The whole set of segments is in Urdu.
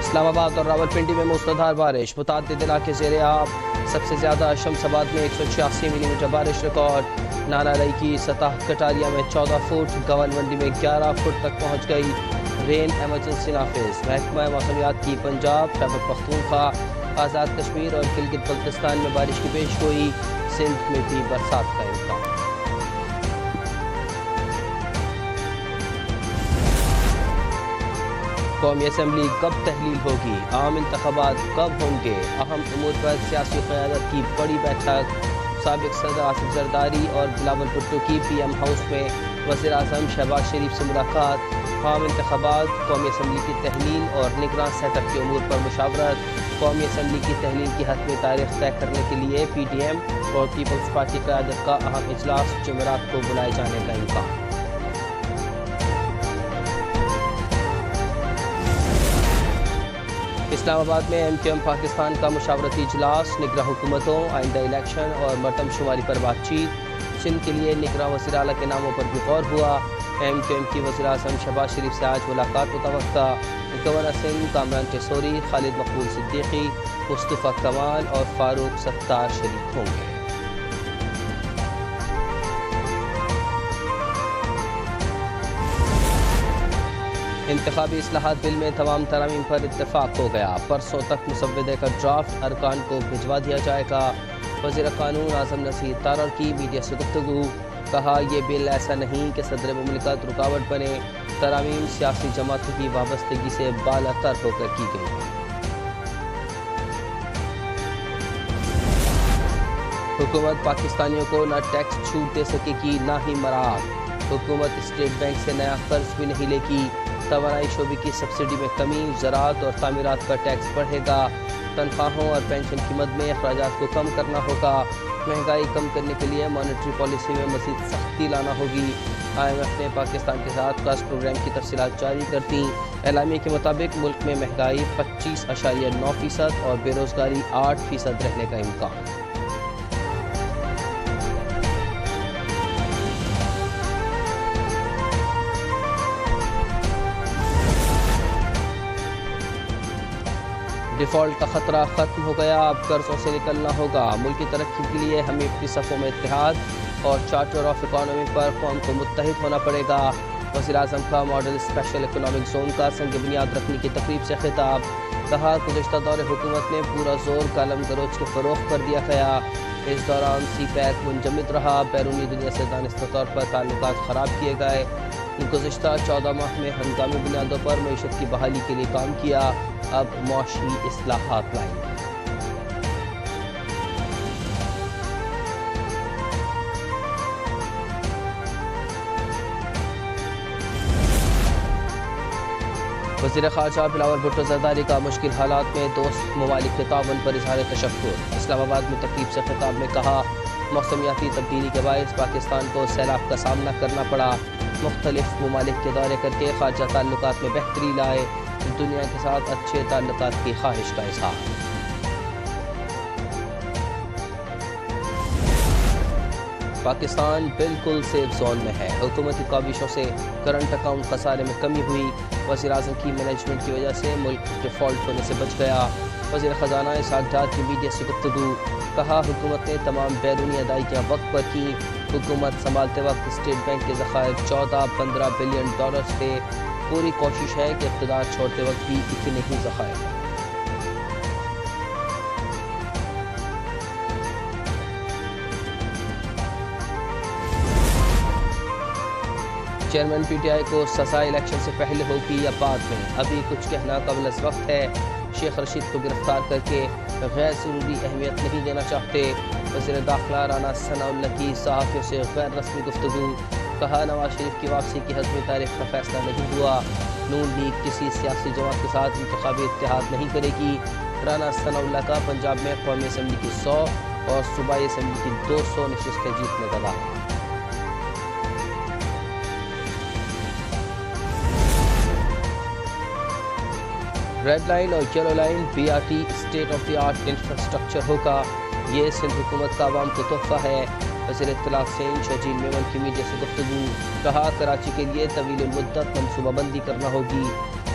اسلام آباد اور راولپنڈی میں موسلادھار بارش، متعدد علاقے زیر آب۔ سب سے زیادہ شمس آباد میں 186 ملی میٹر بارش ریکارڈ۔ نالائی کی سطح کٹاریا میں 14 فٹ، گول منڈی میں 11 فٹ تک پہنچ گئی۔ رین ایمرجنسی نافذ۔ محکمہ موسمیات کی پنجاب، خیبر پختونخوا، آزاد کشمیر اور گلگت بلتستان میں بارش کی پیش گوئی۔ سندھ میں بھی برسات کا امکان۔ قومی اسمبلی کب تحلیل ہوگی؟ عام انتخابات کب ہوں گے؟ اہم امور پر سیاسی قیادت کی بڑی بیٹھک۔ سابق صدر آصف زرداری اور بلاول بھٹو کی پی ایم ہاؤس میں وزیر اعظم شہباز شریف سے ملاقات۔ عام انتخابات، قومی اسمبلی کی تحلیل اور نگراں سیٹ اپ کے امور پر مشاورت۔ قومی اسمبلی کی تحلیل کی حتمی تاریخ طے کرنے کے لیے پی ڈی ایم اور پیپلز پارٹی قیادت کا اہم اجلاس جمعرات کو بلائے جانے کا امکان۔ اسلام آباد میں ایم کیو ایم پاکستان کا مشاورتی اجلاس۔ نگراں حکومتوں، آئندہ الیکشن اور مردم شماری پر بات چیت۔ سندھ کے لیے نگراں وزیر اعلیٰ کے ناموں پر بھی غور ہوا۔ ایم کیو ایم کی وزیر اعظم شہباز شریف سے آج ملاقات متوقع۔ گورنر سندھ کامران ٹیسوری، خالد مقبول صدیقی، مصطفیٰ کمال اور فاروق ستار شریک ہوں گے۔ انتخابی اصلاحات بل میں تمام ترامیم پر اتفاق ہو گیا۔ پرسوں تک مسودے کا ڈرافٹ ارکان کو بھجوا دیا جائے گا۔ وزیر قانون اعظم نصیر تارڑ کی میڈیا سے گفتگو۔ کہا، یہ بل ایسا نہیں کہ صدر مملکت رکاوٹ بنے۔ ترامیم سیاسی جماعتوں کی وابستگی سے بالا تر ہو کر کی گئی۔ حکومت پاکستانیوں کو نہ ٹیکس چھوٹ دے سکے گی نہ ہی مراعات۔ حکومت اسٹیٹ بینک سے نیا قرض بھی نہیں لے گی۔ توانائی شعبے کی سبسڈی میں کمی، زراعت اور تعمیرات کا ٹیکس بڑھے گا۔ تنخواہوں اور پینشن کی مد میں اخراجات کو کم کرنا ہوگا۔ مہنگائی کم کرنے کے لیے مانیٹری پالیسی میں مزید سختی لانا ہوگی۔ آئی ایم ایف نے پاکستان کے ساتھ قرض پروگرام کی تفصیلات جاری کر دیں۔ اعلامیے کے مطابق ملک میں مہنگائی 25.9% اور بے روزگاری 8% رہنے کا امکان۔ ڈیفالٹ کا خطرہ ختم ہو گیا، اب قرضوں سے نکلنا ہوگا۔ ملک کی ترقی کے لیے ہمیں اپنی صفوں میں اتحاد اور چارٹر آف اکانومی پر قوم کو متحد ہونا پڑے گا۔ وزیر اعظم کا ماڈل اسپیشل اکنامک زون کا سنگ بنیاد رکھنے کی تقریب سے خطاب۔ کہا، گزشتہ دور حکومت نے پورا زور کالم گلوچ کے فروغ پر دیا گیا۔ اس دوران سی پیک منجمد رہا، بیرونی دنیا سے دانستہ طور پر تعلقات خراب کیے گئے۔ گزشتہ 14 ماہ میں ہنگامی بنیادوں پر معیشت کی بحالی کے لیے کام کیا، اب معاشی اصلاحات لائیں گے۔ وزیر خارجہ بلاول بھٹو زرداری کا مشکل حالات میں دوست ممالک کے تعاون پر اظہار تشکر۔ اسلام آباد میں تقریب سے خطاب میں کہا، موسمیاتی تبدیلی کے باعث پاکستان کو سیلاب کا سامنا کرنا پڑا۔ مختلف ممالک کے دورے کر کے خارجہ تعلقات میں بہتری لائے۔ دنیا کے ساتھ اچھے تعلقات کی خواہش کا اظہار۔ پاکستان بالکل سیف زون میں ہے، حکومتی کاوشوں سے کرنٹ اکاؤنٹ خسارے میں کمی ہوئی۔ وزیر اعظم کی مینجمنٹ کی وجہ سے ملک ڈیفالٹ ہونے سے بچ گیا۔ وزیر خزانہ اسحاق ڈار کی میڈیا سے گفتگو۔ کہا، حکومت نے تمام بیرونی ادائیگیاں وقت پر کی۔ حکومت سنبھالتے وقت اسٹیٹ بینک کے ذخائر 14-15 بلین ڈالرز تھے۔ پوری کوشش ہے کہ اقتدار چھوڑتے وقت بھی اتنے ہی ذخائر ہیں۔ چیئرمین پی ٹی آئی کو سزا الیکشن سے پہلے ہوگی یا بعد میں؟ ابھی کچھ کہنا قبل از وقت ہے۔ شیخ رشید کو گرفتار کر کے غیر ضروری اہمیت نہیں دینا چاہتے۔ وزیر داخلہ رانا ثناء اللہ کی صحافیوں سے غیر رسمی گفتگو۔ کہا، نواز شریف کی واپسی کی حتمی تاریخ کا فیصلہ نہیں ہوا۔ نون لیگ کسی سیاسی جماعت کے ساتھ انتخابی اتحاد نہیں کرے گی۔ رانا ثناء اللہ کا پنجاب میں قومی اسمبلی کی 100 اور صوبائی اسمبلی کی 200 نشستیں جیتنے کا دعویٰ۔ ریڈ لائن اور yellow line B R T state of the art infrastructure ہوگا، یہ سندھ حکومت کا عوام کو تحفہ ہے۔ وزیر اطلاع سندھ شہجین میمن کی میڈیا سے گفتگو۔ کہا، کراچی کے لیے طویل المدت منصوبہ بندی کرنا ہوگی۔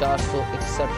461